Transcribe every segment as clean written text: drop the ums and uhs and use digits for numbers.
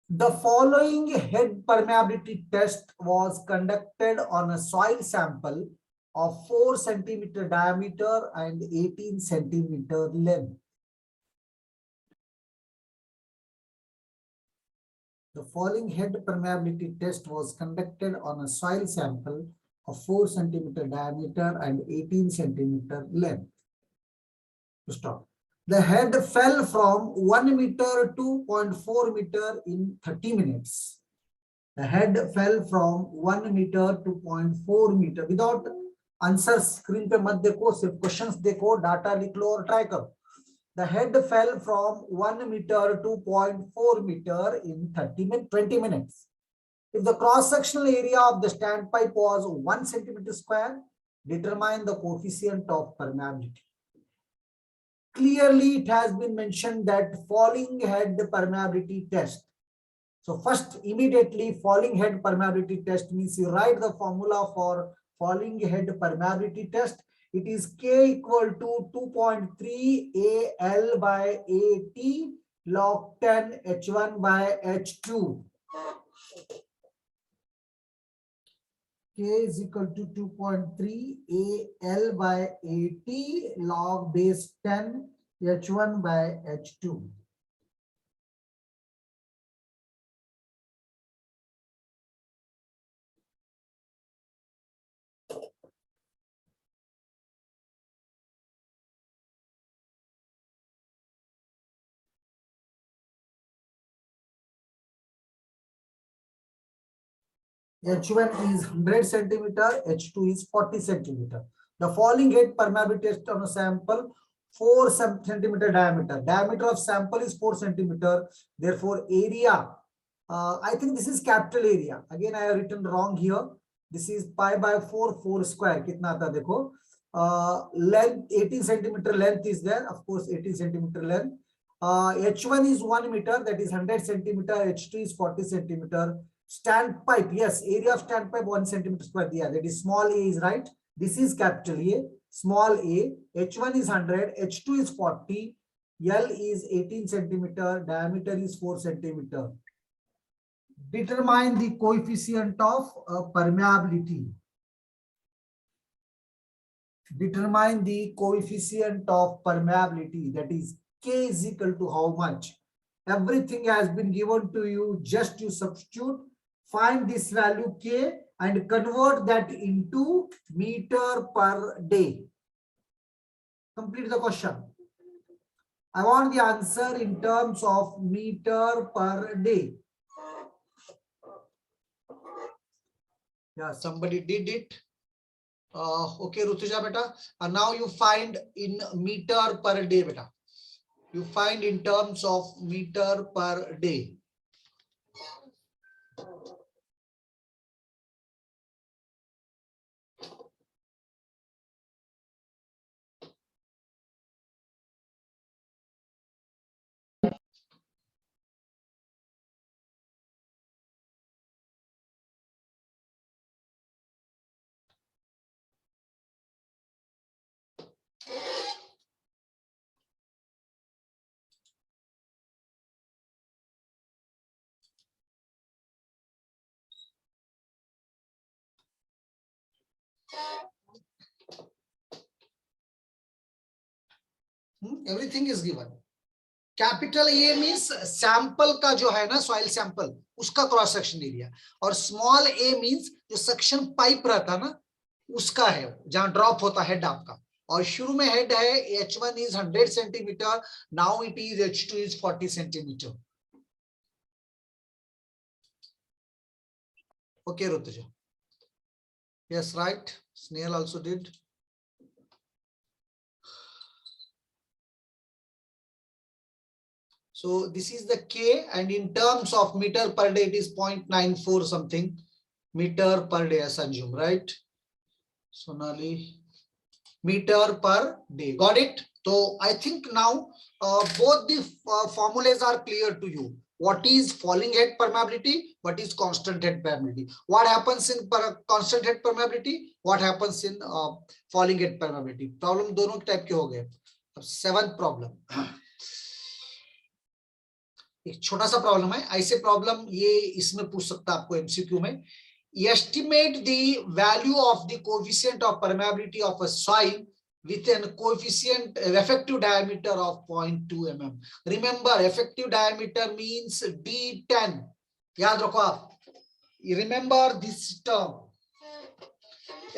The following head permeability test was conducted on a soil sample of 4 centimeter diameter and 18 centimeter length. The following head permeability test was conducted on a soil sample of 4 centimeter diameter and 18 centimeter length. Stop. The head fell from 1 meter to 0.4 meter in 30 minutes. The head fell from 1 meter to 0.4 meter. Without answer screen पे मत देखो, सिर्फ questions देखो, data लिख लो और try करो. The head fell from 1 meter to 0.4 meter in 20 minutes. If the cross-sectional area of the standpipe was 1 centimeter square, determine the coefficient of permeability. Clearly, it has been mentioned that falling head permeability test. So first, immediately falling head permeability test means you write the formula for falling head permeability test. It is K equal to 2.3 AL by AT log 10 H1 by H2. K is equal to 2.3 AL by AT log base 10 H1 by H2. H1 is 100 centimeter, H2 is 40 centimeter. The falling head permeability test on a sample 4 centimeter diameter. Diameter of sample is 4 centimeter. Therefore, area, I think this is capital area. Again, I have written wrong here. This is pi by 4 square. Kitna aata dekho. Length 18 centimeter length is there. Of course, 18 centimeter length. H1 is 1 meter, that is 100 centimeter. H2 is 40 centimeter. Standpipe, yes, area of standpipe 1 centimeter square. Yeah, that is small a is right. This is capital A, small a. H1 is 100, H2 is 40, L is 18 centimeter, diameter is 4 centimeter. Determine the coefficient of permeability. Determine the coefficient of permeability, that is K is equal to how much. Everything has been given to you, just you substitute, find this value K and convert that into meter per day. Complete the question. I want the answer in terms of meter per day. Yeah, somebody did it. Okay, Rutuja beta. And now you find in meter per day, beta. You find in terms of meter per day. Everything is given. Capital A means sample का जो है ना, soil sample, उसका cross section area, और small ए means जो suction pipe रहता ना उसका है, जहां ड्रॉप होता है हेड आपका, और शुरू में हेड है H1 is 100 centimeter, now it is H2 is 40 centimeter. Okay, Rutuja. Yes, right. Snail also did. So this is the K, and in terms of meter per day, it is 0.94 something meter per day, assume, right? Sonali, meter per day. Got it? So I think now both the formulas are clear to you. What is falling head permeability? What is constant head permeability? What happens in constant head permeability? What happens in falling head permeability? Problem दोनों type के हो गए. 7th problem. एक छोटा सा problem है, ऐसे problem ये इसमें पूछ सकता है आपको एमसीक्यू में। Estimate the value of the coefficient of permeability of a soil with an coefficient effective diameter of 0.2 mm. Remember, effective diameter means D10. याद रखो आप, remember this term.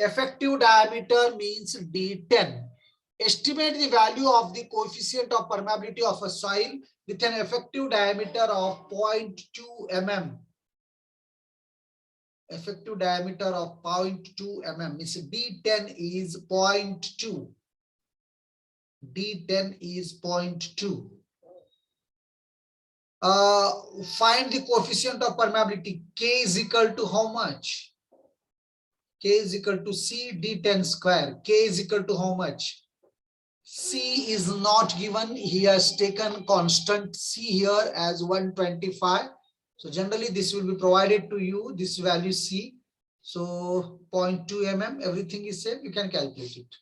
Effective diameter means D10. Estimate the value of the coefficient of permeability of a soil with an effective diameter of 0.2 mm. Effective diameter of 0.2 mm means D10 is 0.2. D10 is 0.2. Find the coefficient of permeability. K is equal to how much? K is equal to C D10 square. K is equal to how much? C is not given. He has taken constant C here as 125. So generally this will be provided to you, this value C. So 0.2 mm, everything is said, you can calculate it.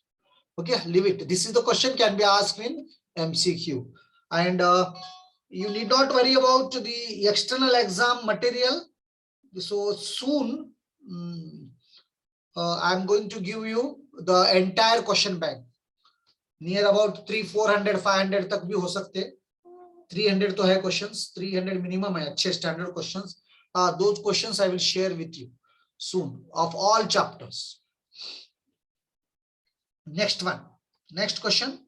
Okay, leave it. This is the question can be asked in MCQ. And you need not worry about the external exam material. So soon, I'm going to give you the entire question bank. Near about 300, 400, 500 तक भी हो सकते हैं. 300 तो है questions, 300 minimum है, अच्छे standard questions. Those questions I will share with you soon of all chapters. Next one, next question.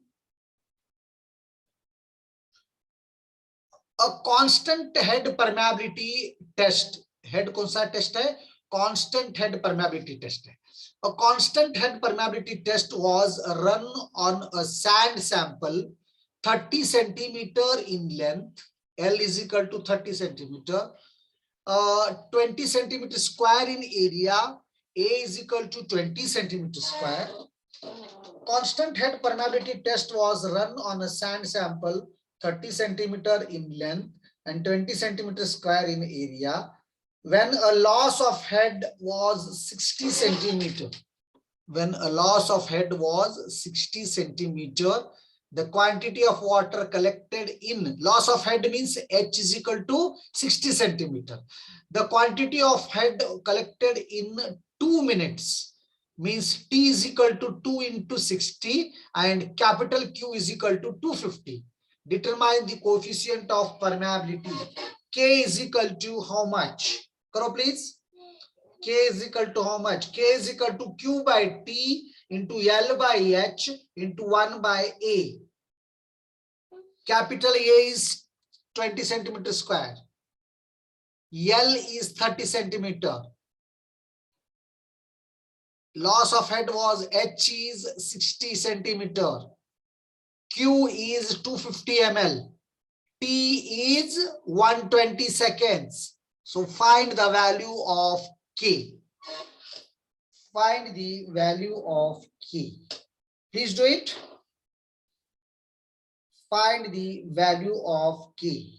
A constant head permeability test. Head कौन सा टेस्ट है? Constant head permeability test है. A constant head permeability test was run on a sand sample 30 centimeter in length. L is equal to 30 centimeter. 20 centimeter square in area. A is equal to 20 centimeter square. Constant head permeability test was run on a sand sample 30 centimeter in length and 20 centimeter square in area when a loss of head was 60 centimeter. When a loss of head was 60 centimeter, the quantity of water collected in loss of head means H is equal to 60 centimeter. The quantity of head collected in 2 minutes means T is equal to 2 into 60 and capital Q is equal to 250. Determine the coefficient of permeability. K is equal to how much? Karo please. K is equal to how much? K is equal to Q by T into L by H into 1 by A. Capital A is 20 centimeter square. L is 30 centimeter. Loss of head was H is 60 centimeter. Q is 250 ml. T is 120 seconds. So find the value of K. Find the value of K. Please do it. Find the value of K.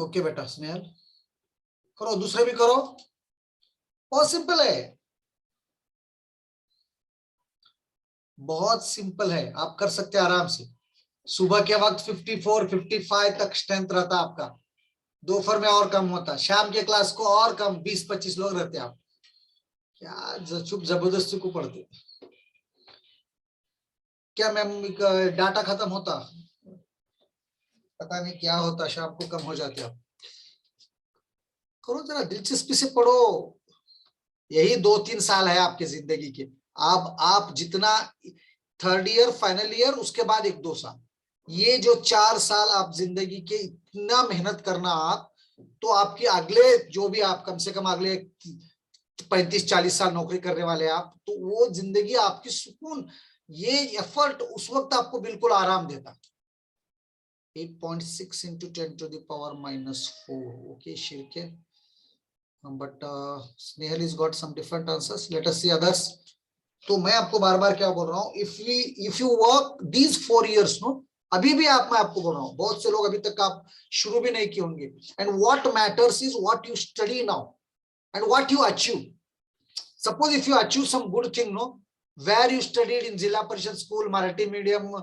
Okay बेटा स्नेहल करो, दूसरे भी करो, बहुत simple है, बहुत simple है, आप कर सकते हैं आराम से। सुबह के वक्त 54, 55 तक स्ट्रेंथ रहता है आपका, दोपहर में और कम होता, शाम के क्लास को और कम, 20-25 लोग रहते आप, क्या चुप जबरदस्ती को पढ़ते, क्या मैम डाटा खत्म होता, पता नहीं क्या होता, शाम को कम हो जाते आप। करो जरा दिलचस्पी से पढ़ो, यही 2-3 साल है आपके जिंदगी के। आप जितना थर्ड ईयर फाइनल ईयर उसके बाद 1-2 साल, ये जो 4 साल आप जिंदगी के इतना मेहनत करना आप, तो आपकी अगले जो भी आप कम से कम अगले 35-40 साल नौकरी करने वाले आप, तो वो जिंदगी आपकी सुकून, ये एफर्ट उस वक्त आपको बिल्कुल आराम देता। 8.6 into 10 to the power minus 4. Okay, Shirke. But Snehal has got some different answers. Let us see others. तो मैं आपको बार बार क्या बोल रहा हूँ, if you work these 4 years, no, अभी भी मैं आपको बोल रहा हूँ, बहुत से लोग अभी तक आप शुरू भी नहीं किए होंगे। And what matters is what you study now and what you achieve. Suppose if you achieve some good thing, no, where you studied in Zilla Parishad school, Marathi medium,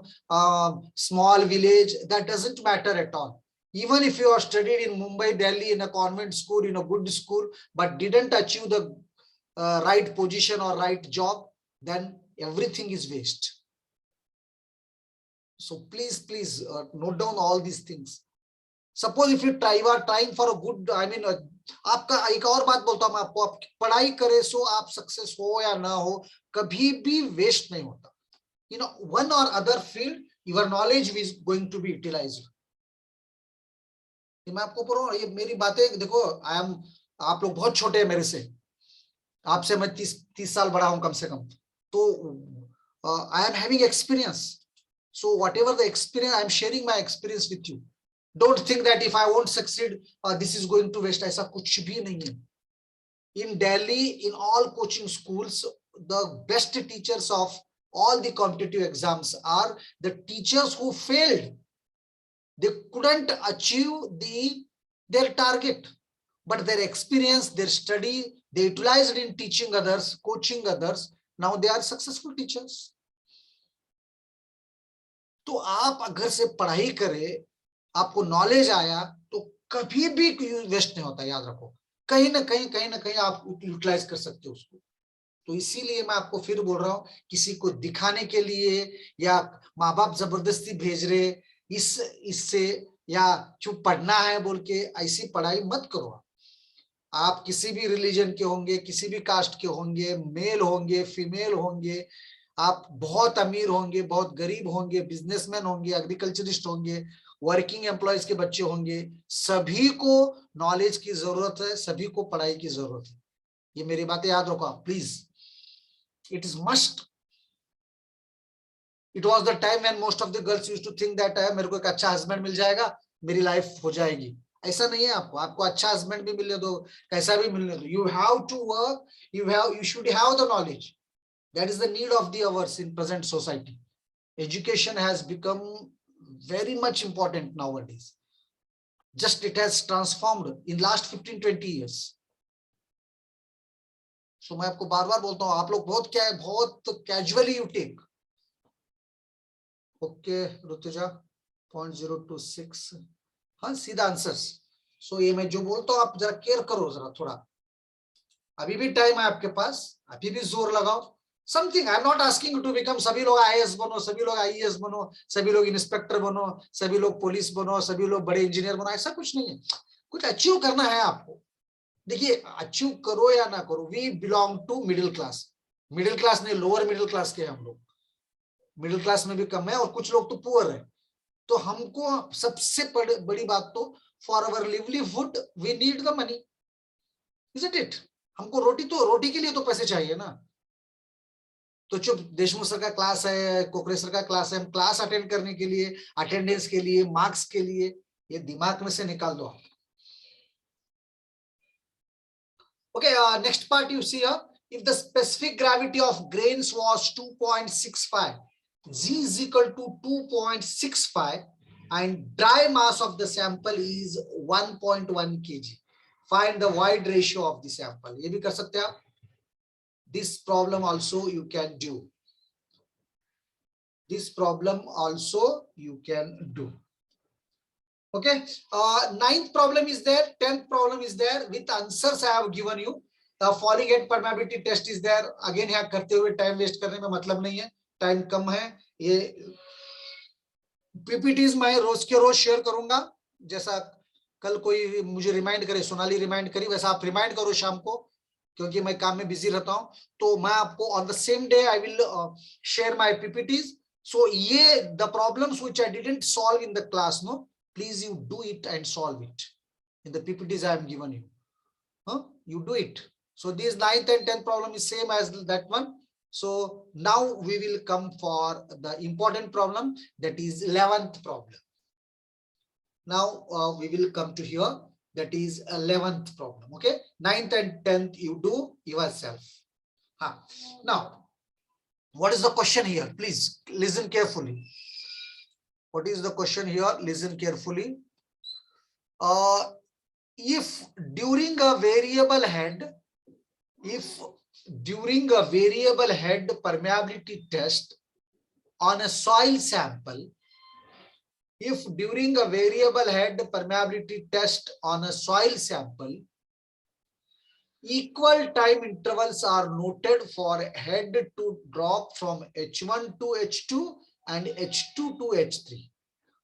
small village, that doesn't matter at all. Even if you are studied in Mumbai, Delhi, in a convent school, in a good school, but didn't achieve the right position or right job, then everything is waste. So please note down all these things. Suppose if you are trying for a good, आपका एक और बात बोलता हूं मैं आपको, आप पढ़ाई करे सो आप सक्सेस हो या ना हो, कभी भी वेस्ट नहीं होता। one or other field, your knowledge is going to be utilized. मैं आपको बोल रहा हूँ, ये मेरी बातें देखो, आप लोग बहुत छोटे हैं मेरे से, आपसे मैं 30 साल बड़ा हूं कम से कम, तो I am having experience. So whatever the experience, I am sharing my experience with you. Don't think that if I won't succeed, this is going to waste. ऐसा कुछ भी नहीं है. In Delhi, in all coaching schools, the best teachers of all the competitive exams are the teachers who failed. They couldn't achieve their target, but their experience, their study, they utilized in teaching others, coaching others. Now they are successful teachers. तो आप अगर से पढ़ाई करें, आपको knowledge आया, तो कभी भी वेस्ट नहीं होता, याद रखो, कहीं ना कहीं आप यूटिलाइज कर सकते हो उसको। तो इसीलिए मैं आपको फिर बोल रहा हूँ, किसी को दिखाने के लिए या माँ बाप जबरदस्ती भेज रहे इससे या क्यों पढ़ना है बोल के ऐसी पढ़ाई मत करो। आप किसी भी रिलीजन के होंगे, किसी भी कास्ट के होंगे, मेल होंगे, फीमेल होंगे, आप बहुत अमीर होंगे, बहुत गरीब होंगे, बिजनेसमैन होंगे, एग्रीकल्चरिस्ट होंगे, वर्किंग एम्प्लॉयज के बच्चे होंगे, सभी को नॉलेज की जरूरत है, सभी को पढ़ाई की जरूरत है। ये मेरी बातें याद रखो आप please, it is must. It was the time when most of the girls used to think that मेरे को एक अच्छा हस्बैंड मिल जाएगा, मेरी लाइफ हो जाएगी। ऐसा नहीं है, आपको अच्छा हस्बैंड भी मिलने दो, कैसा भी मिलने दो, you have to work, you should have the knowledge. That is the need of the hours in present society. Education has become very much important nowadays. Just it has transformed in last 15-20 years. So मैं आपको बार बार बोलता हूँ, आप लोग बहुत casually you take. Okay Rutuja 0.026, हाँ सीधा answers. सो ये मैं जो बोलता हूँ आप जरा केयर करो, जरा थोड़ा, अभी भी टाइम है आपके पास, अभी भी जोर लगाओ। Something, I am not asking to become, सभी लोग आईएएस बनो, सभी लोग आईएएस बनो, सभी लोग इंस्पेक्टर बनो, सभी लोग पुलिस बनो, सभी लोग बड़े इंजीनियर बनो, ऐसा कुछ नहीं है। कुछ अचीव करना है आपको। देखिए अचीव करो या ना करो, we belong to middle class, middle class नहीं लोअर मिडिल क्लास के हम लोग, मिडिल क्लास में भी कम है और कुछ लोग तो पुअर है। तो हमको सबसे बड़ी बात तो, for our livelihood we need the money, isn't it? हमको रोटी के लिए तो पैसे चाहिए ना। तो चुप, देशमुख सर का क्लास है, कोकरे सर का क्लास है, हम क्लास अटेंड करने के लिए, अटेंडेंस के लिए, मार्क्स के लिए, ये दिमाग में से निकाल दो आप। Okay, next part you see here, if the specific gravity of grains was 2.65, g is equal to 2.65 and dry mass of the sample is 1.1 kg, find the void ratio of the sample. ये भी कर सकते हैं आप। This problem also you can do. This problem also you can do. Okay, ninth problem is there, 10th problem is there, with answers I have given you. Falling head permeability test is there. Again यहाँ करते हुए time waste करने में मतलब नहीं है, time कम है. ये पीपीटीज मैं रोज के रोज शेयर करूंगा. जैसा कल कोई मुझे रिमाइंड करे, सोनाली रिमाइंड करी, वैसा आप रिमाइंड करो शाम को, क्योंकि मैं काम में बिजी रहता हूं. तो मैं आपको on the same day I will share my PPTs. So ये the problems which I didn't solve in the class, no, please you do it and solve it in the PPTs I am given you. You do it. So this 9th and 10th problem is same as that one. So now we will come for the important problem, that is 11th problem. Now we will come to here, that is 11th problem. Okay, 9th and 10th you do yourself. Now what is the question here? Please listen carefully. What is the question here? Listen carefully. If during a variable head permeability test on a soil sample, if during a variable head permeability test on a soil sample, equal time intervals are noted for head to drop from H1 to H2 and H2 to H3.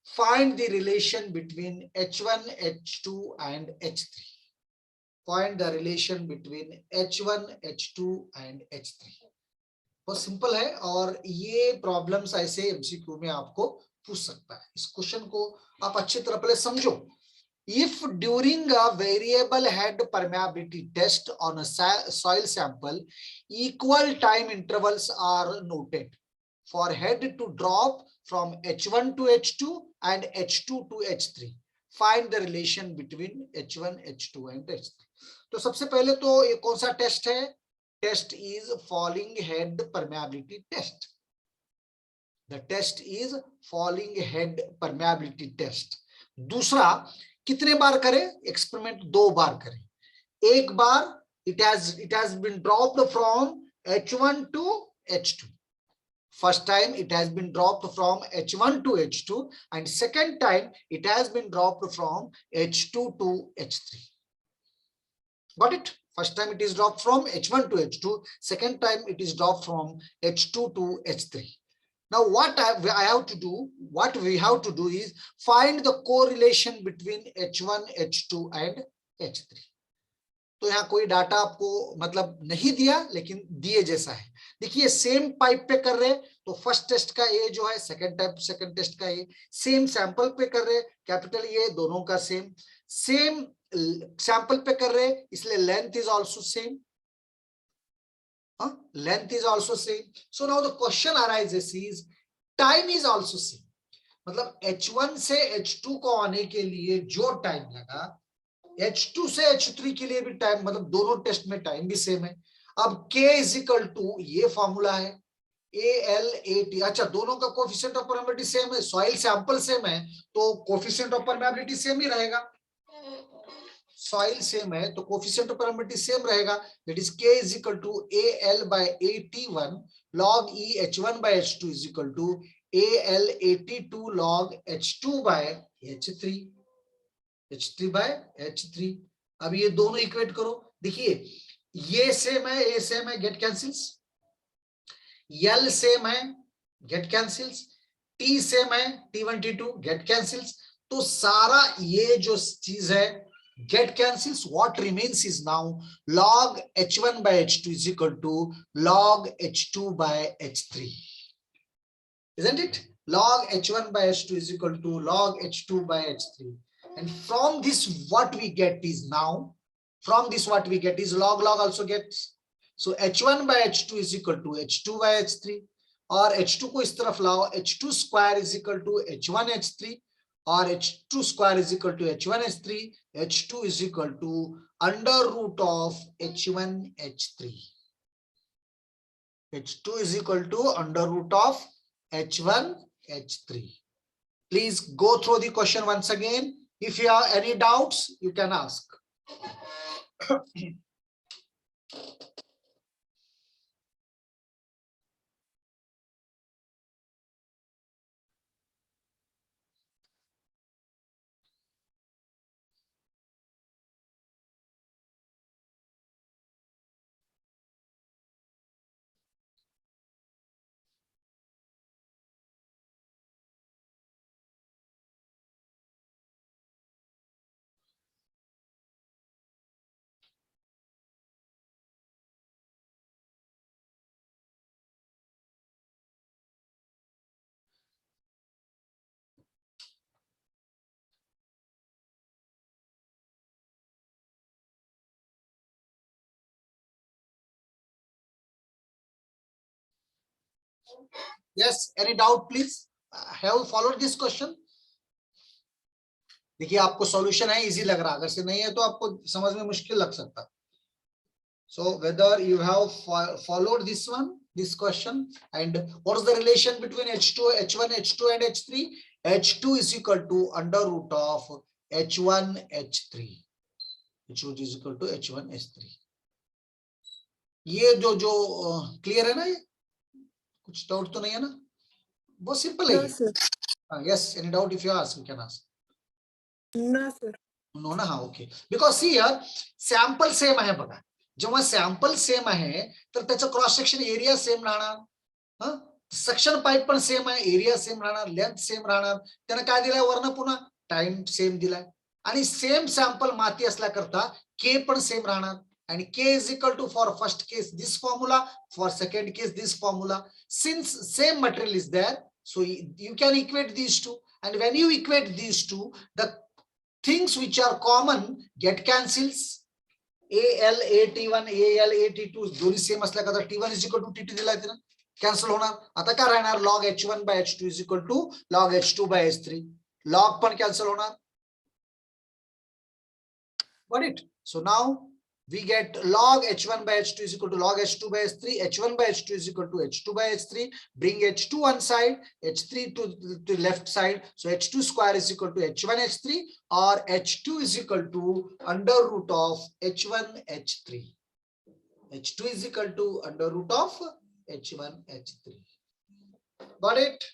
Find the relation between H1, H2 and H3. Find the relation between H1, H2 and H3. बहुत simple है, और ये problems ऐसे MCQ में आपको पूछ सकता है. इस क्वेश्चन को आप अच्छी तरह पहले समझो. If during a variable head permeability test on a soil sample, equal time intervals are noted for head to drop from H1 to H2 and H2 to H3. Find the relation between H1, H2 and H3. तो सबसे पहले तो ये कौन सा test है? Test is falling head permeability test. The test is falling head permeability test. दूसरा, कितने बार करें एक्सपेरिमेंट? 2 बार करें. एक बार it has been dropped from H1 to H2. First time it has been dropped from H1 to H2, and second time it has been dropped from H2 to H3. Got it? First time it is dropped from H1 to H2, second time it is dropped from H2 to H3. Now what I have to do, what we have to do is find the correlation between H1, H2 and H3. तो यहाँ कोई data आपको मतलब नहीं दिया, लेकिन दिए जैसा है. देखिए सेम पाइप पे कर रहे, तो फर्स्ट टेस्ट का ए जो है, सेकंड टेस्ट का ए, सेम सैंपल पे कर रहे, कैपिटल ए, दोनों का सेम सैंपल पे कर रहे, इसलिए length is also same. Length is also same. So now the question arises is time is also same. मतलब H1 से H2 को आने के लिए जो टाइम लगा, H2 से H3 के लिए भी टाइम, मतलब दोनों टेस्ट में टाइम भी सेम है. अब K इज इक्वल टू, ये फॉर्मूला है, ALAT. अच्छा, दोनों का कोफिशिएंट ऑफ परमेबिलिटी सेम है, सॉइल सैंपल सेम है, तो कोफिशिएंट ऑफ परमेबिलिटी सेम ही रहेगा. सॉइल सेम है तो कोफिशिएंट ऑफ परमेबिलिटी सेम रहेगा. That is K is equal to AL by AT1 log E H1 by H2 is equal to ALAT2 log H2 by H3. H3 by H3. अब ये दोनों equate करो. देखिए ये same है, ए same है, get cancels. L same है, get cancels. T same है, T1 T2 गेट कैंसिल्स. तो सारा ये जो चीज है get cancels. What remains is now log H1 by H2 is equal to log H2 by H3. Isn't it? Log H1 by H2 is equal to log H2 by H3. And from this what we get is now, from this what we get is log also gets. So H1 by H2 is equal to H2 by H3, और H2 को इस तरफ लाओ, H2 square is equal to H1 H3, और H2 square is equal to H1 H3. H2 is equal to under root of H1 H3. H2 is equal to under root of H1 H3. Please go through the question once again. If you have any doubts, you can ask. Yes, any doubt please? Have followed this question? देखिए आपको solution है, easy लग रहा, अगर से नहीं है तो आपको समझ में मुश्किल लग सकता. So whether you have followed this one, this question, and what is the relation between H2, H1, H2 and H3? H2 is equal to under root of H1, H3. H2 is equal to H1, H3. ये जो clear है ना, ये कुछ doubt तो नहीं है ना, बहुत सिंपल है. No, sir. Yes, any doubt if you ask, you can ask. No, sir. No ना, हाँ, okay. Because see here, sample same आहे बघा. जेव्हा सॅम्पल सेम आहे तर त्याचं क्रॉस सेक्शन एरिया सेम राहणार, सक्शन पाईप पण सेम आहे, एरिया सेम राहणार, लेंथ सेम राहणार. त्यानं काय दिलाय वरनं, पुन्हा टाइम सेम दिलाय, आणि सेम सॅम्पल माती असल्याकरता के पण सेम राहणार. आणि K is equal to for first case this formula, for second case this formula. Since same material is there, so you can equate these two, and when you equate these two, the things which are common get cancels. AL AT1 AL AT2 दोन्ही same असल्याकरता T1 is equal to T2 दिलाय तिनं, cancel होणार. आता काय राहणार, log H1 by H2 is equal to log H2 by H3. log पण cancel होणार. Got it? So now we get log H1 by H2 is equal to log H2 by H3. H1 by H2 is equal to H2 by H3. Bring H2 one side, H3 to left side. So H2 square is equal to H1 H3, or H2 is equal to under root of H1 H3. H2 is equal to under root of H1 H3. Got it?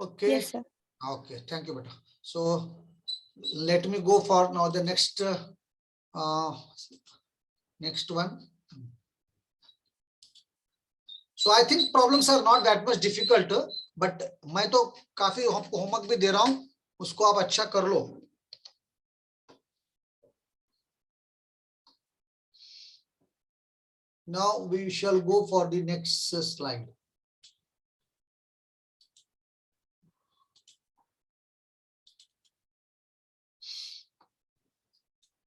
Okay. Yes, sir. Okay, thank you, beta. So let me go for now the next next one. So I think problems are not that much difficult, but मैं तो काफी homework भी दे रहा हूं, उसको आप अच्छा कर लो. Now we shall go for the next slide.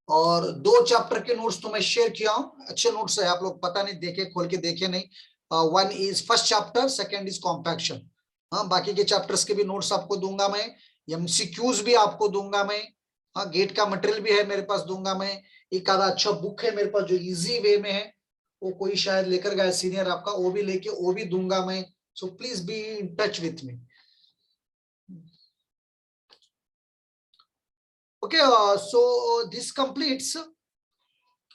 और 2 चैप्टर के नोट्स तो मैं शेयर किया हूं, अच्छे नोट्स है, आप लोग पता नहीं देखे, खोल के देखे नहीं. One is first chapter, second is compaction. हाँ, बाकी के चैप्टर्स के भी नोट्स आपको दूंगा मैं, एमसीक्यूज भी आपको दूंगा मैं. हाँ, गेट का मटेरियल भी है मेरे पास, दूंगा मैं. एक आधा अच्छा बुक है मेरे पास जो इजी वे में है, वो कोई शायद लेकर गया सीनियर आपका, वो भी लेके वो भी दूंगा मैं. So please be in touch with me. Okay, so this completes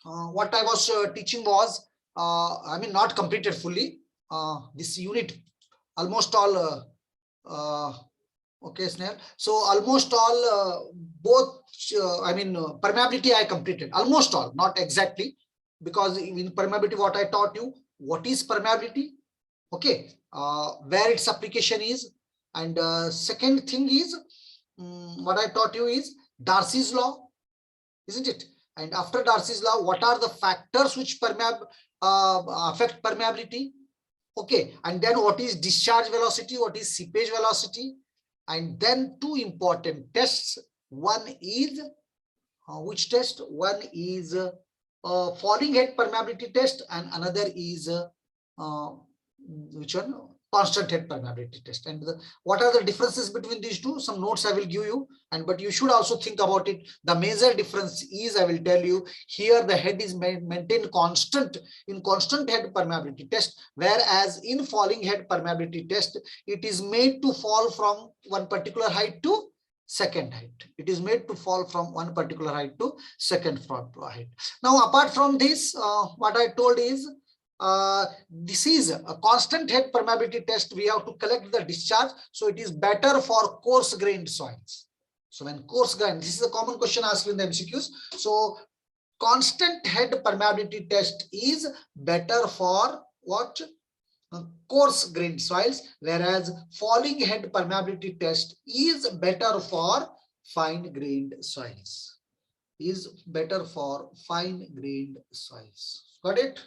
what I was teaching was, I mean, not completed fully. This unit, almost all, okay, Snell. So almost all, both, I mean, permeability I completed, almost all, not exactly, because in permeability, what I taught you, what is permeability, okay, where its application is, and second thing is, what I taught you is Darcy's law, isn't it? And after Darcy's law, what are the factors which affect permeability? Okay, and then what is discharge velocity, what is seepage velocity, and then 2 important tests. One is which test? One is falling head permeability test, and another is which one? Constant head permeability test. And what are the differences between these two? Some notes I will give you, but you should also think about it. The major difference is, I will tell you, here the head is maintained constant in constant head permeability test, whereas in falling head permeability test, it is made to fall from one particular height to second height. It is made to fall from one particular height to second height. Now, apart from this, what I told is, this is a constant head permeability test. We have to collect the discharge, so it is better for coarse grained soils. So when coarse grained, this is a common question asked in the MCQs. So constant head permeability test is better for what? Coarse grained soils, whereas falling head permeability test is better for fine grained soils. Is better for fine grained soils. Got it?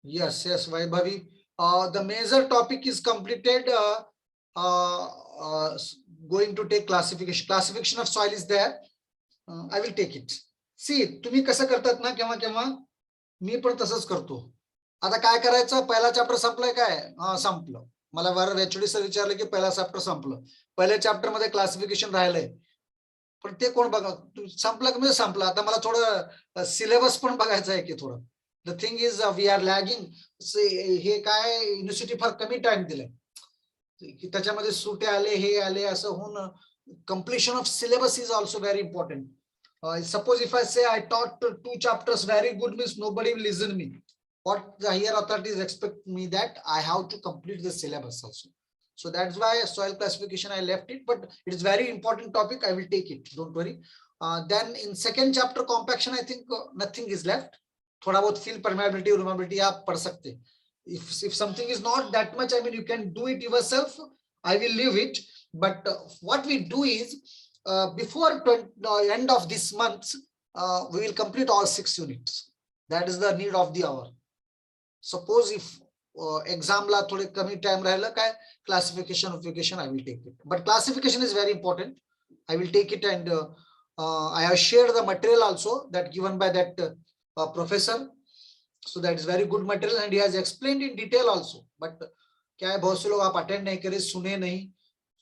Yes, Vaibhavi. The major topic is completed. Going to take classification. Classification of soil is there. I will take it. See, तुम्ही कसं करतात ना केव्हा केव्हा मी पण तसंच करतो. आता काय करायचं, पहिला चॅप्टर संपलाय काय, संपलं. मला बरं एचओडी सर विचारलं की पहिला चॅप्टर संपलं, पहिल्या चॅप्टर मध्ये क्लासिफिकेशन राहिलंय, पण ते कोण बघा, संपलं की म्हणजे संपलं. आता मला थोडं सिलेबस पण बघायचं आहे की थोडं. The thing is we are lagging. हे काय युनिव्हर्सिटी फार कमी टाइम दिलाय की त्याच्यामध्ये सुटे आले हे आले असं होऊन completion of syllabus is also very important. Suppose if I say I taught 2 chapters very good, means nobody will listen me. What the higher authorities expect me that I have to complete the syllabus also. So that's why soil classification I left it, but it is very important topic. I will take it. Don't worry. Then in second chapter compaction, I think nothing is left. थोड़ा बहुत fill permeability, permeability आप पढ़ सकते. If something is not that much, I mean you can do it yourself. I will leave it. But what we do is before end of this month, we will complete all 6 units. That is the need of the hour. Suppose if exam la thode kami time rahela काय classification I will take it. But classification is very important. I will take it, and I have shared the material also that given by that professor. So that is very good material, and he has explained in detail also. But क्या है, बहुत से लोग आप attend नहीं करे, सुने नहीं.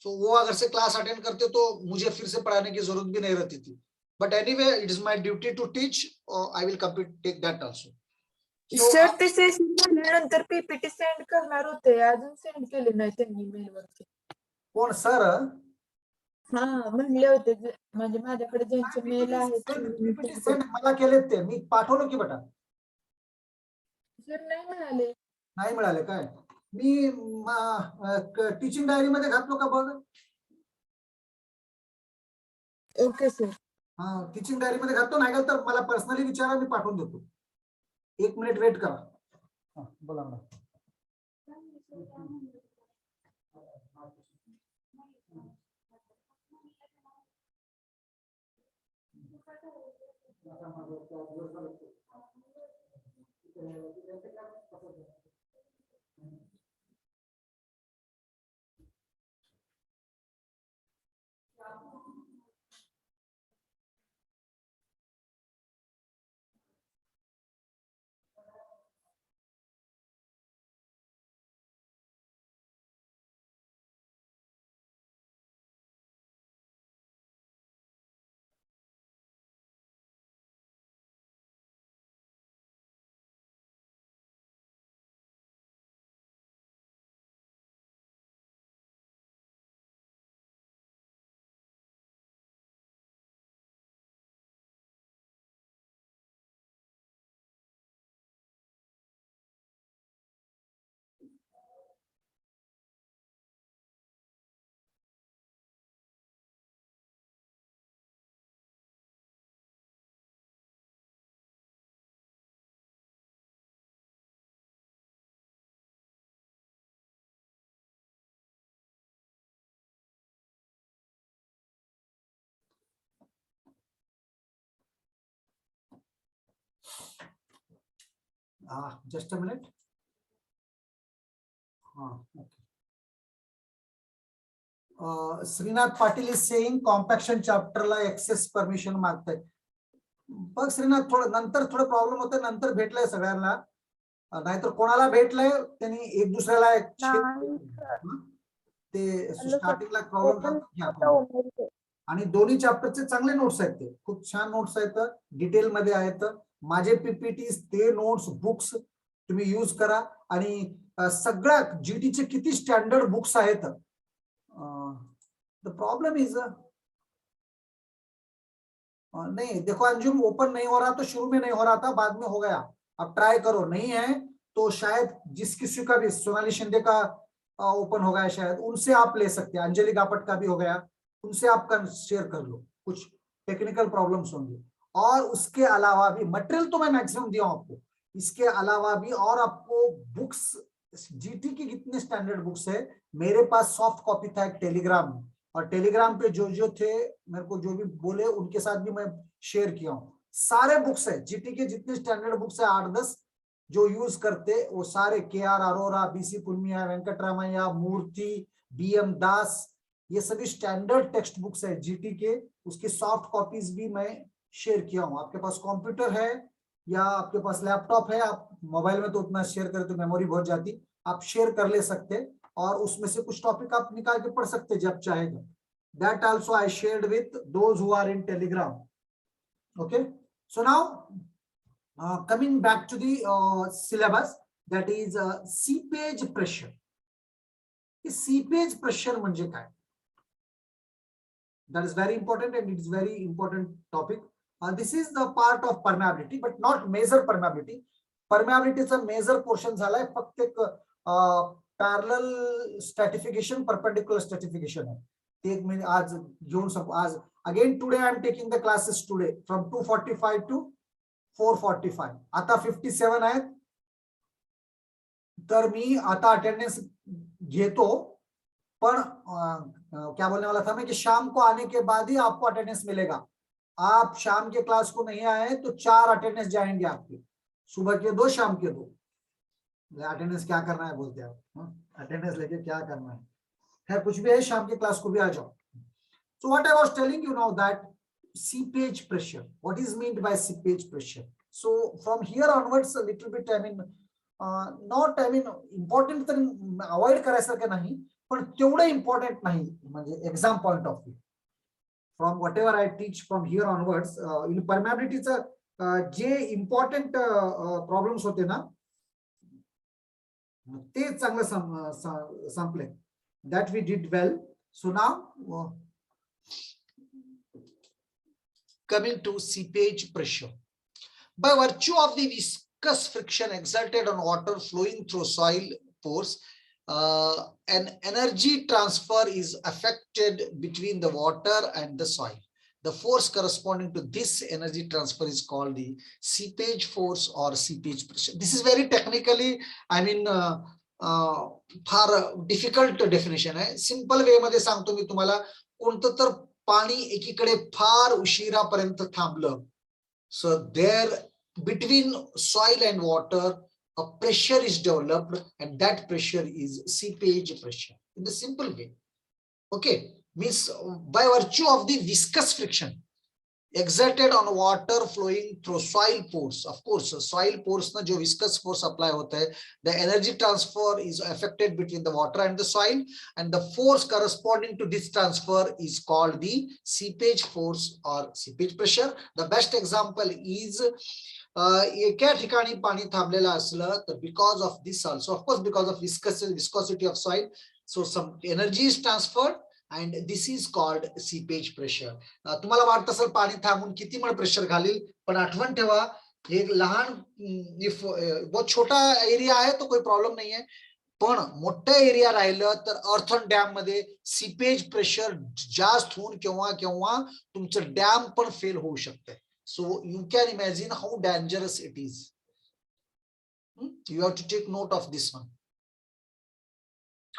So वो अगर से क्लास अटेंड करते तो मुझे फिर से पढ़ाने की जरूरत भी नहीं रहती थी. But anyway, it is my duty to teach. I will take that also. So, sir ते सेशन झाल्यानंतर पीपीटी सेंड करणार होते, अजून सेंड केले नाही त्यांनी मेलवरती. कोण सर? हा म्हणले होते, म्हणजे माझ्याकडे ज्यांचे मेल आहेत पीपीटी सेंड मला केले ते मी पाठवलो की बेटा. सर नाही मिळाले. नाही मिळाले काय? मी टीचिंग डायरी मध्ये घातलो का बघ. Okay sir. हा, टीचिंग डायरी मध्ये घातलो, नाही तर मला पर्सनली विचारा, मी पाठवून देतो. 1 मिनिट वेट करा. बोला ना. Just a minute. Srinath Patil is saying compaction chapter La access permission मागताय. बघ श्रीनाथ, थोडं नंतर थोडं प्रॉब्लेम होते, नंतर भेटलंय सगळ्यांना, नाहीतर कोणाला भेटलंय त्यांनी एक दुसऱ्याला ते स्टार्टिंगला प्रॉब्लेम. आणि दोन्ही चॅप्टरचे चांगले नोट्स आहेत, ते खूप छान नोट्स आहेत, डिटेल मध्ये आहेत. माझे पीपीटी ते नोट्स बुक्स तुम्ही यूज करा. आणि सगळ्या जीटीचे किती स्टँडर्ड बुक्स आहेत. द प्रॉब्लम इज नहीं, देखो अंजुम, ओपन नहीं हो रहा तो शुरू में नहीं हो रहा था, बाद में हो गया. अब ट्राई करो, नहीं है तो शायद जिस किसी का भी, सोनाली शिंदे का ओपन हो गया शायद, उनसे आप ले सकते हैं. अंजलि गापट का भी हो गया, उनसे आप शेयर कर लो. कुछ टेक्निकल प्रॉब्लम्स होंगे. और उसके अलावा भी मटेरियल तो मैं मैक्सिमम दिया हूं आपको. इसके अलावा भी और आपको बुक्स, जीटी की कितने स्टैंडर्ड बुक्स है, मेरे पास सॉफ्ट कॉपी था एक टेलीग्राम में, और टेलीग्राम पे जो थे मेरे को जो भी बोले उनके साथ भी मैं शेयर किया हूँ. सारे बुक्स है जीटी के, जितने स्टैंडर्ड बुक्स है 8-10 जो यूज करते वो सारे KR अरोरा, BC पुर्मिया, वेंकटरामैया, मूर्ति, BM दास, ये सभी स्टैंडर्ड टेक्स्ट बुक्स है GT के। उसकी सॉफ्ट कॉपीज भी मैं शेयर किया हूँ। आपके पास कंप्यूटर है या आपके पास लैपटॉप है, आप मोबाइल में तो उतना शेयर करें तो मेमोरी बहुत जाती, आप शेयर कर ले सकते और उसमें से कुछ टॉपिक आप निकाल के पढ़ सकते जब चाहेगा। That also I shared with those who are in Telegram. Okay, so now coming back to the syllabus, that is seepage pressure. Seepage pressure म्हणजे काय? That is very important and it is very important topic. This is the part of permeability but not major permeability. Permeability चा major portion झालाय, फक्त एक parallel stratification, perpendicular stratification आहे. ते एक मी आज घेऊन शकतो. आज again today I am taking the classes today from 2:45 to 4:45. आता 57 आहेत, तर मी आता अटेंडेंस घेतो, पर क्या बोलने वाला था मैं कि शाम को आने के बाद ही आपको अटेंडेंस मिलेगा। आप शाम के क्लास को नहीं आए तो 4 अटेंडेंस जाएंगे आपके, सुबह के 2, शाम के 2। अटेंडेंस क्या करना है बोलते हैं आप, अटेंडेंस लेके क्या करना है कुछ भी है, शाम के क्लास को भी आ जाओ। So what I was telling you now that seepage pressure, what is meant by seepage pressure? So from here onwards a little bit I mean not I mean important तर अवॉइड करायसारखं नाही, पण तेवढं important नाही म्हणजे exam point of view. From whatever I teach from here onwards in परमॅबिलिटीचं जे important problems होते ना ते चांगलं संपले. That we did well. So now coming to seepage pressure. By virtue of the viscous friction exerted on water flowing through soil pores, an energy transfer is affected between the water and the soil. The force corresponding to this energy transfer is called the seepage force or seepage pressure. This is very technically, I mean, far difficult definition आहे. Simple way मध्ये सांगतो मी तुम्हाला. कोणतं तर पाणी एकीकडे फार उशिरापर्यंत थांबलं, so there between soil and water a pressure is developed and that pressure is seepage pressure in the simple way. Okay, means by virtue of the viscous friction exerted on water flowing through soil pores. Of course soil pores na jo viscous force apply hota hai, the energy transfer is affected between the water and the soil and the force corresponding to this transfer is called the seepage force or seepage pressure. The best example is एका ठिकाणी पाणी थांबलेलं असलं तर because of this also, of course because of viscosity of soil, so some energy is transferred and this is called seepage pressure. तुम्हाला वाटत असेल पाणी थांबून किती मळ प्रेशर घालील, पण आठवण ठेवा एक लहान बहुत छोटा एरिया आहे तो कोई प्रॉब्लेम नाही आहे, पण मोठा एरिया राहिलं तर अर्थन डॅम मध्ये सीपेज प्रेशर जास्त होऊन केव्हा केव्हा तुमचं डॅम पण फेल होऊ शकते. So you can imagine how dangerous it is. You have to take note of this one.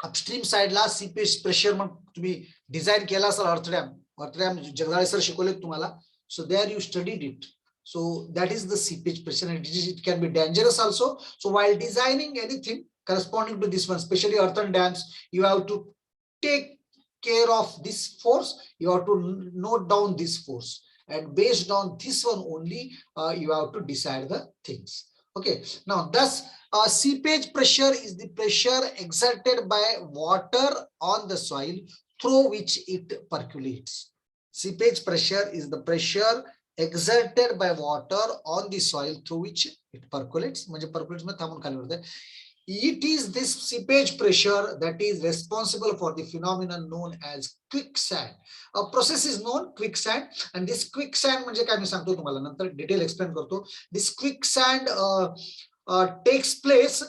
Upstream साइडला सीपेज प्रेशर मग तुम्ही डिझाइन केला असेल अर्थडॅम जगदाळे सर शिकवले तुम्हाला. So there you studied it. So that is the seepage pressure and it can be dangerous also. So while designing anything corresponding to this one, especially earthen dams, you have to take care of this force. You have to note down this force. And based on this one only, you have to decide the things. Okay. Now, thus, seepage pressure is the pressure exerted by water on the soil through which it percolates. Seepage pressure is the pressure exerted by water on the soil through which it percolates. म्हणजे percolates में थांबून खाली होते. It is this seepage pressure that is responsible for the phenomenon known as quicksand. A process is known quicksand and this quicksand म्हणजे काय मी सांगतो तुम्हाला नंतर डिटेल एक्सप्लेन करतो. This quicksand takes place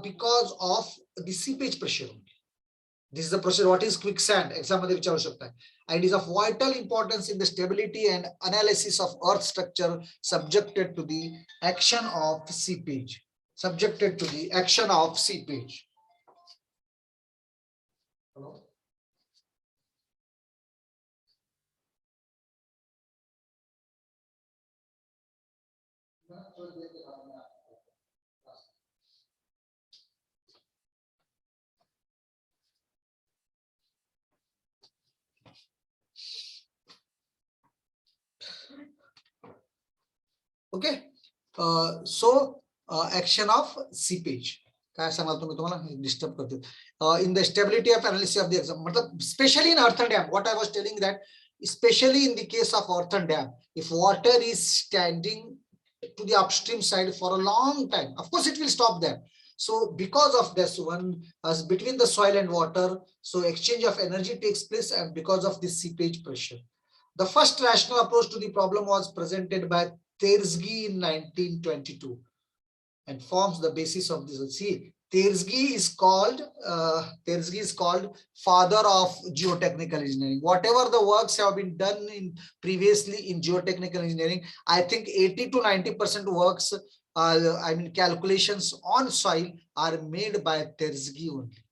because of the seepage pressure. This is the process. What is quicksand? Exam मध्ये विचारू शकता. It is of vital importance in the stability and analysis of earth structure subjected to the action of seepage. Subjected to the action of seepage. Hello? Okay. So action of seepage. काय सांगाल तुम्ही तुम्हाला disturb करते in the stability of analysis of the exam मतलब especially in earthen dam what I was telling that especially in the case of earthen dam if water is standing to the upstream side for a long time of course it will stop there. So because of this one between the soil and water so exchange of energy takes place and because of this seepage pressure. The first rational approach to the problem was presented by Terzgi in 1922 and forms the basis of this. See, Terzgi is called father of geotechnical engineering. Whatever the works have been done in previously in geotechnical engineering, I think 80 to 90% works, calculations on soil are made by Terzgi only.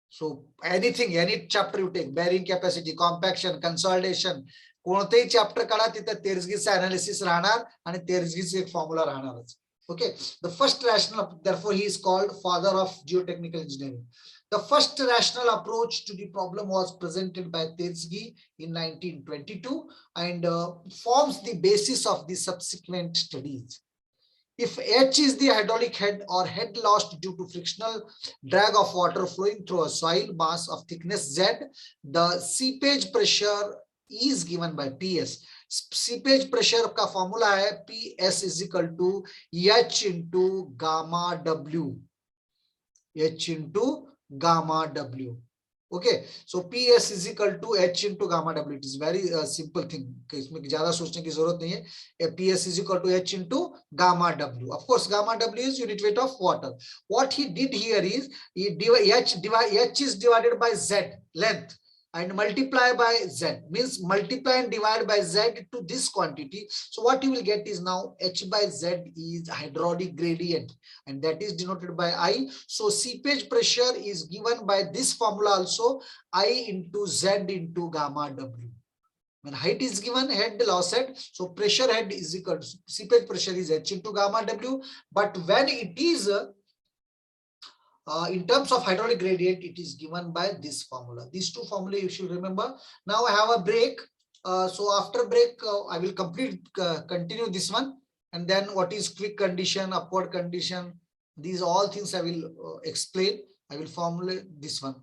So anything, any chapter you take, bearing capacity, compaction, consolidation, कोणतेही chapter काढा तिथं तेरसगीचं analysis राहणार आणि तेरसगीचं एक formula राहणारच. Okay, the first rational, therefore he is called father of geotechnical engineering. The first rational approach to the problem was presented by Terzgi in 1922 and forms the basis of the subsequent studies. If H is the hydraulic head or head lost due to frictional drag of water flowing through a soil mass of thickness Z, the seepage pressure is given by PS. Seepage pressure का formula है PS is equal to H into gamma W. H into gamma W. Okay, so PS is equal to H into gamma W. It is very simple thing. इसमें ज़्यादा सोचने की जरूरत नहीं है. PS is equal to H into gamma W. Of course, gamma W is unit weight of water. What he did here is H is divided by Z length and multiply by Z means multiply and divide by Z to this quantity. So what you will get is now H by Z is hydraulic gradient and that is denoted by I. So seepage pressure is given by this formula also I into Z into gamma W. When height is given, head loss head, so pressure head is equal to seepage pressure is H into gamma W. But when it is in terms of hydraulic gradient, it is given by this formula. These two formulae you should remember. Now I have a break. So after break, I will continue this one. And then what is quick condition, upward condition, these all things I will explain. I will formulate this one.